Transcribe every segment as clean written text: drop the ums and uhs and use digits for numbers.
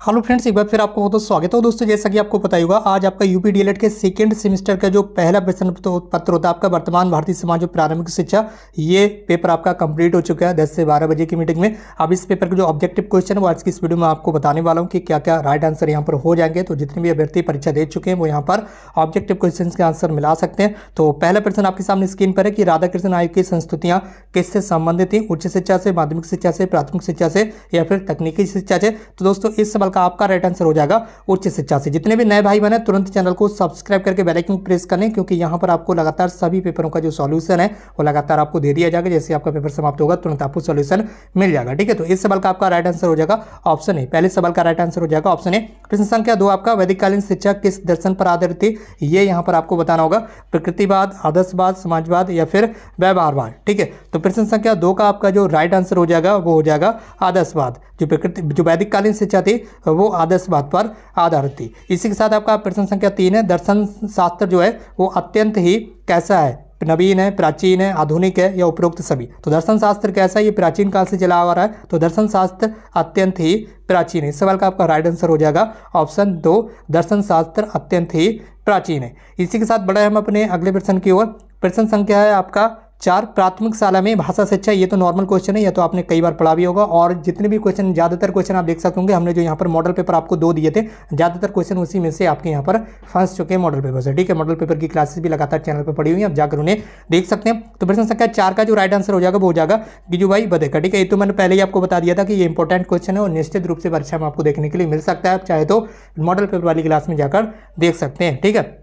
Hello friends, एक बार फिर आपको बहुत बहुत स्वागत है। दोस्तों, जैसा कि आपको पता ही होगा, आज आपका यूपी डीएलएड के सेकंड सेमेस्टर का जो पहला प्रश्न पत्र होता है आपका वर्तमान भारतीय समाज और प्रारंभिक शिक्षा, ये पेपर आपका कंप्लीट हो चुका है 10 से 12 बजे की मीटिंग में। अब इस पेपर के जो ऑब्जेक्टिव क्वेश्चन है वो आज की इस वीडियो में आपको बताने वाला हूँ कि क्या क्या राइट आंसर यहाँ पर हो जाएंगे। तो जितने भी अभ्यर्थी परीक्षा दे चुके हैं वो यहाँ पर ऑब्जेक्टिव क्वेश्चन के आंसर मिला सकते हैं। तो पहला प्रश्न आपके सामने स्क्रीन पर है कि राधाकृष्ण आयोग की संस्तुतियाँ किससे संबंधित थी? उच्च शिक्षा से, माध्यमिक शिक्षा से, प्राथमिक शिक्षा से या फिर तकनीकी शिक्षा से? तो दोस्तों, इस सवाल का आपका राइट आंसर हो जाएगा उच्च शिक्षा से। जितने भी नए भाई बने तुरंत चैनल को सब्सक्राइब करके बेल आइकन प्रेस करें, क्योंकि यहां पर आपको लगातार सभी पेपरों का जो सॉल्यूशन है वो लगातार आपको दे दिया जाएगा। जैसे आपका पेपर समाप्त होगा तुरंत आपको सॉल्यूशन मिल जाएगा। ठीक है, तो इस सवाल का आपका राइट आंसर हो जाएगा ऑप्शन ए। पहले सवाल का राइट आंसर हो जाएगा ऑप्शन ए। प्रश्न संख्या 2 आपका वैदिककालीन शिक्षा किस दर्शन पर आधारित थी? ये यहां पर आपको बताना होगा। प्रकृतिवाद, आदर्शवाद, समाजवाद या फिर व्यवहारवाद। ठीक है, तो प्रश्न संख्या 2 का आपका जो राइट आंसर हो जाएगा वो हो जाएगा आदर्शवाद। जो वैदिककालीन शिक्षा थी वो आदर्शवाद पर आधारित थी। इसी के साथ आपका प्रश्न संख्या 3 है, दर्शन शास्त्र जो है वो अत्यंत ही कैसा है? नवीन है, प्राचीन है, आधुनिक है या उपरोक्त सभी? तो दर्शन शास्त्र कैसा है? ये प्राचीन काल से चला आ रहा है, तो दर्शन शास्त्र अत्यंत ही प्राचीन है। इस सवाल का आपका राइट आंसर हो जाएगा ऑप्शन 2, दर्शन शास्त्र अत्यंत ही प्राचीन है। इसी के साथ बढ़े हम अपने अगले प्रश्न की ओर। प्रश्न संख्या है आपका 4, प्राथमिक शाला में भाषा शिक्षा। ये तो नॉर्मल क्वेश्चन है, ये तो आपने कई बार पढ़ा भी होगा। और जितने भी क्वेश्चन, ज़्यादातर क्वेश्चन आप देख सकते होंगे, हमने जो यहाँ पर मॉडल पेपर आपको 2 दिए थे, ज़्यादातर क्वेश्चन उसी में से आपके यहाँ पर फंस चुके हैं मॉडल पेपर से। ठीक है, मॉडल पेपर की क्लासेस भी लगातार चैनल पर पड़ी हुई हैं, आप जाकर उन्हें देख सकते हैं। तो प्रश्न संख्या 4 का जो राइट आंसर हो जाएगा वो हो जाएगा गिजुभाई बधे का। ठीक है, ये तो मैंने पहले ही आपको बता दिया था कि ये इंपॉर्टेंट क्वेश्चन है और निश्चित रूप से परीक्षा में आपको देखने के लिए मिल सकता है। आप चाहे तो मॉडल पेपर वाली क्लास में जाकर देख सकते हैं। ठीक है,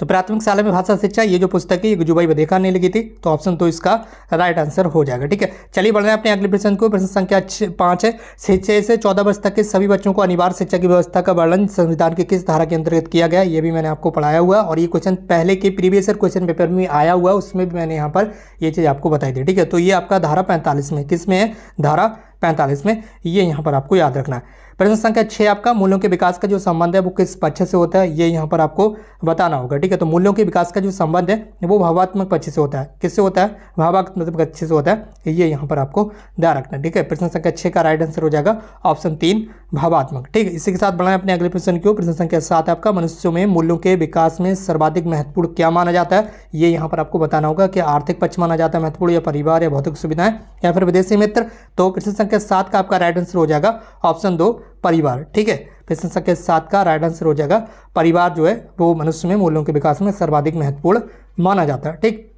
तो प्राथमिक शाला में भाषा शिक्षा, ये जो पुस्तक है ये गिजुभाई बधेका ने लिखी थी, तो ऑप्शन 2 इसका राइट आंसर हो जाएगा। ठीक है, चलिए बढ़ रहे हैं अपने अगले प्रश्न को। प्रश्न संख्या 5 है, 6 से 14 वर्ष तक के सभी बच्चों को अनिवार्य शिक्षा की व्यवस्था का वर्णन संविधान के किस धारा के अंतर्गत किया गया? ये भी मैंने आपको पढ़ाया हुआ है और ये क्वेश्चन पहले के प्रीवियस ईयर क्वेश्चन पेपर में आया हुआ है, उसमें भी मैंने यहाँ पर ये चीज़ आपको बताई थी। ठीक है, तो ये आपका धारा 45 में, किस में है? धारा 45 में, ये यहाँ पर आपको याद रखना है। प्रश्न संख्या 6 आपका मूल्यों के विकास का जो संबंध है वो किस पक्ष से होता है? ये यहाँ पर आपको बताना होगा। ठीक है, तो मूल्यों के विकास का जो संबंध है वो भावात्मक पक्ष से होता है। किससे होता है? भावात्मक पक्ष से होता है, ये यहाँ पर आपको ध्यान रखना है। ठीक है, प्रश्न संख्या 6 का राइट आंसर हो जाएगा ऑप्शन 3, भावात्मक। ठीक है, इसी के साथ बढ़ाएं अपने अगले प्रश्न की ओर। प्रश्न संख्या 7 आपका मनुष्यों में मूल्यों के विकास में सर्वाधिक महत्वपूर्ण क्या माना जाता है? ये यहाँ पर आपको बताना होगा कि आर्थिक पक्ष माना जाता है महत्वपूर्ण, या परिवार, या भौतिक सुविधाएं, या फिर विदेशी मित्र? तो प्रश्न संख्या 7 का आपका राइट आंसर हो जाएगा ऑप्शन 2, परिवार। ठीक है, प्रश्न संख्या 7 का राइट आंसर हो जाएगा परिवार जो है वो मनुष्य में मूल्यों के विकास में सर्वाधिक महत्वपूर्ण माना जाता है। ठीक,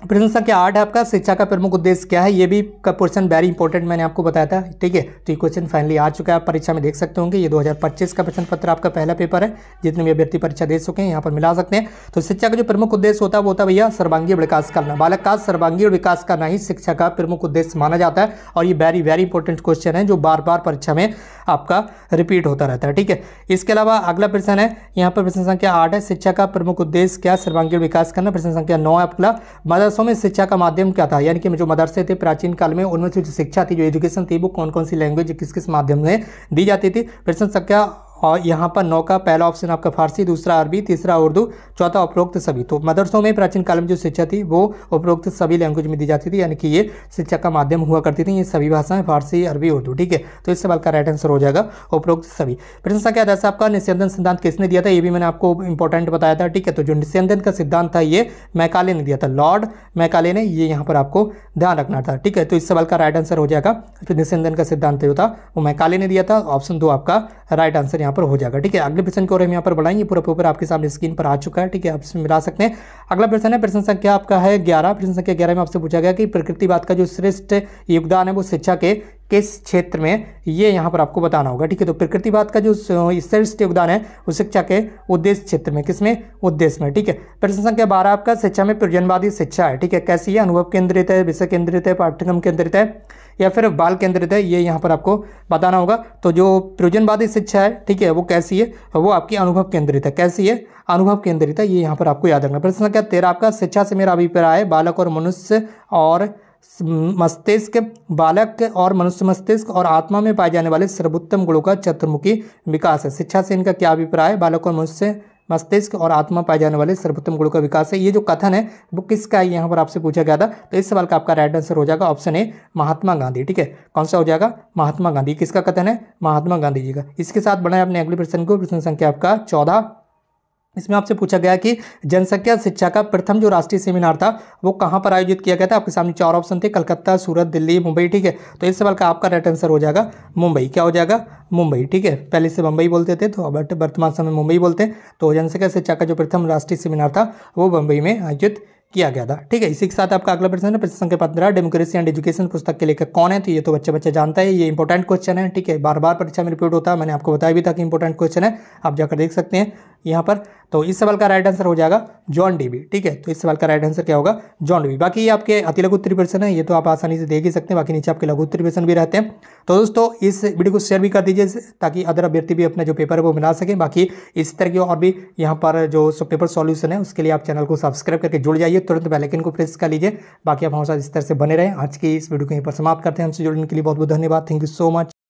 प्रश्न संख्या 8 है आपका शिक्षा का प्रमुख उद्देश्य क्या है? ये भी का क्वेश्चन वेरी इंपॉर्टेंट मैंने आपको बताया था। ठीक है, तो ये क्वेश्चन फाइनली आ चुका है, आप परीक्षा में देख सकते होंगे। ये 2025 का प्रश्न पत्र आपका पहला पेपर है, जितने भी अभ्यर्थी परीक्षा दे चुके हैं यहाँ पर मिला सकते हैं। तो शिक्षा का जो प्रमुख उद्देश्य होता है वो होता है भैया सर्वांगीण विकास करना। बालक का सर्वांगीण विकास करना ही शिक्षा का प्रमुख उद्देश्य माना जाता है, और ये वेरी वेरी इंपॉर्टेंट क्वेश्चन है जो बार बार परीक्षा में आपका रिपीट होता रहता है। ठीक है, इसके अलावा अगला प्रश्न है यहाँ पर प्रश्न संख्या 8 है, शिक्षा का प्रमुख उद्देश्य क्या? सर्वांगीण विकास करना। प्रश्न संख्या 9 है आपका मदरसों में शिक्षा का माध्यम क्या था? यानी कि जो मदरसे थे प्राचीन काल में, उनमें से जो शिक्षा थी, जो एजुकेशन थी, वो कौन कौन सी लैंग्वेज किस किस माध्यम में दी जाती थी? प्रश्न संख्या और यहाँ पर 9 का पहला ऑप्शन आपका फारसी, दूसरा अरबी, तीसरा उर्दू, चौथा उपरोक्त सभी। तो मदरसों में प्राचीन काल में जो शिक्षा थी वो उपरोक्त सभी लैंग्वेज में दी जाती थी, यानी कि ये शिक्षा का माध्यम हुआ करती थी, ये सभी भाषाएं फारसी, अरबी, उर्दू। ठीक है, तो इस सवाल का राइट आंसर हो जाएगा उपरोक्त सभी। प्रश्न संख्या 10 आपका निस्यंदन सिद्धांत किसने दिया था? ये भी मैंने आपको इंपॉर्टेंट बताया था। ठीक है, तो जो निस्यंदन का सिद्धांत था ये मैकाले ने दिया था, लॉर्ड मैकाले ने, ये यहाँ पर आपको ध्यान रखना था। ठीक है, तो इस सवाल का राइट आंसर हो जाएगा निस्यंदन का सिद्धांत जो था वो मैकाले ने दिया था, ऑप्शन 2 आपका राइट आंसर यहाँ पर हो जाएगा। ठीक है, अगले प्रश्न की ओर हम यहाँ पर बढ़ाएंगे, पूरा पेपर आपके सामने स्क्रीन पर आ चुका है। ठीक है, आप इसमें मिला सकते हैं। अगला प्रश्न है प्रश्न संख्या आपका है 11। प्रश्न संख्या 11 में आपसे पूछा गया कि प्रकृतिवाद का जो श्रेष्ठ योगदान है वो शिक्षा के किस क्षेत्र में? ये यहाँ पर आपको बताना होगा। ठीक है, तो प्रकृतिवाद का जो श्रेष्ठ योगदान है वो शिक्षा के उद्देश्य क्षेत्र में, किसमें? उद्देश्य में। ठीक है, प्रश्न संख्या 12 आपका शिक्षा में प्रयोजनवादी शिक्षा है। ठीक है, कैसी है? अनुभव केंद्रित है, विषय केंद्रित है, पाठ्यक्रम केंद्रित है, या फिर बाल केंद्रित है? ये यहाँ पर आपको बताना होगा। तो जो प्रयोजनवादी शिक्षा है, ठीक है, वो कैसी है? वो आपकी अनुभव केंद्रित है। कैसी है? अनुभव केंद्रित है, ये यहाँ पर आपको याद रखना। प्रश्न संख्या 13 आपका शिक्षा से मेरा अभिप्राय बालक और मनुष्य और मस्तिष्क, बालक और मनुष्य मस्तिष्क और आत्मा में पाए जाने वाले सर्वोत्तम गुणों का चतुर्मुखी विकास है। शिक्षा से इनका क्या अभिप्राय है? बालक और मनुष्य मस्तिष्क और आत्मा पाए जाने वाले सर्वोत्तम गुणों का विकास है। ये जो कथन है वो किसका है, यहाँ पर आपसे पूछा गया था। तो इस सवाल का आपका राइट आंसर हो जाएगा ऑप्शन ए, महात्मा गांधी। ठीक है, कौन सा हो जाएगा, महात्मा गांधी। किसका कथन है, महात्मा गांधी जी का। इसके साथ बढ़ाएं अपने अगले प्रश्न को, प्रश्न संख्या आपका 14। इसमें आपसे पूछा गया कि जनसंख्या शिक्षा का प्रथम जो राष्ट्रीय सेमिनार था वो कहाँ पर आयोजित किया गया था। आपके सामने 4 ऑप्शन थे, कलकत्ता, सूरत, दिल्ली, मुंबई। ठीक है, तो इस सवाल का आपका राइट आंसर हो जाएगा मुंबई। क्या हो जाएगा, मुंबई। ठीक है, पहले से मुंबई बोलते थे तो बट वर्तमान समय मुंबई बोलते हैं। तो जनसंख्या शिक्षा का जो प्रथम राष्ट्रीय सेमिनार था वो मुंबई में आयोजित किया गया था। ठीक है, इसी के साथ आपका अगला प्रश्न है प्रश्न संख्या 15, डेमोक्रेसी एंड एजुकेशन पुस्तक के लेखक कौन है। तो ये तो बच्चे जानता है, ये इंपॉर्टेंट क्वेश्चन है। ठीक है, बार बार परीक्षा में रिपीट होता है, मैंने आपको बताया भी था कि इंपॉर्टेंट क्वेश्चन है, आप जाकर देख सकते हैं यहाँ पर। तो इस सवाल का राइट आंसर हो जाएगा जॉन डीवी। ठीक है, तो इस सवाल का राइट आंसर क्या होगा, जॉन डीवी। बाकी ये आपके अति लघु उत्तरीय प्रश्न है, ये तो आप आसानी से देख ही सकते हैं। बाकी नीचे आपके लघु उत्तरीय प्रश्न भी रहते हैं। तो दोस्तों इस वीडियो को शेयर भी कर दीजिए ताकि अदर अभ्यर्थी भी अपना जो पेपर है वो बना सकें। बाकी इस तरह की और भी यहाँ पर जो पेपर सॉल्यूशन है उसके लिए आप चैनल को सब्सक्राइब करके जुड़ जाइए, तुरंत बेल आइकन को प्रेस कर लीजिए। बाकी आप हमारे साथ इस तरह से बने रहें। आज की इस वीडियो को यहीं पर समाप्त करते हैं। हमसे जुड़ने के लिए बहुत बहुत धन्यवाद। Thank you so much.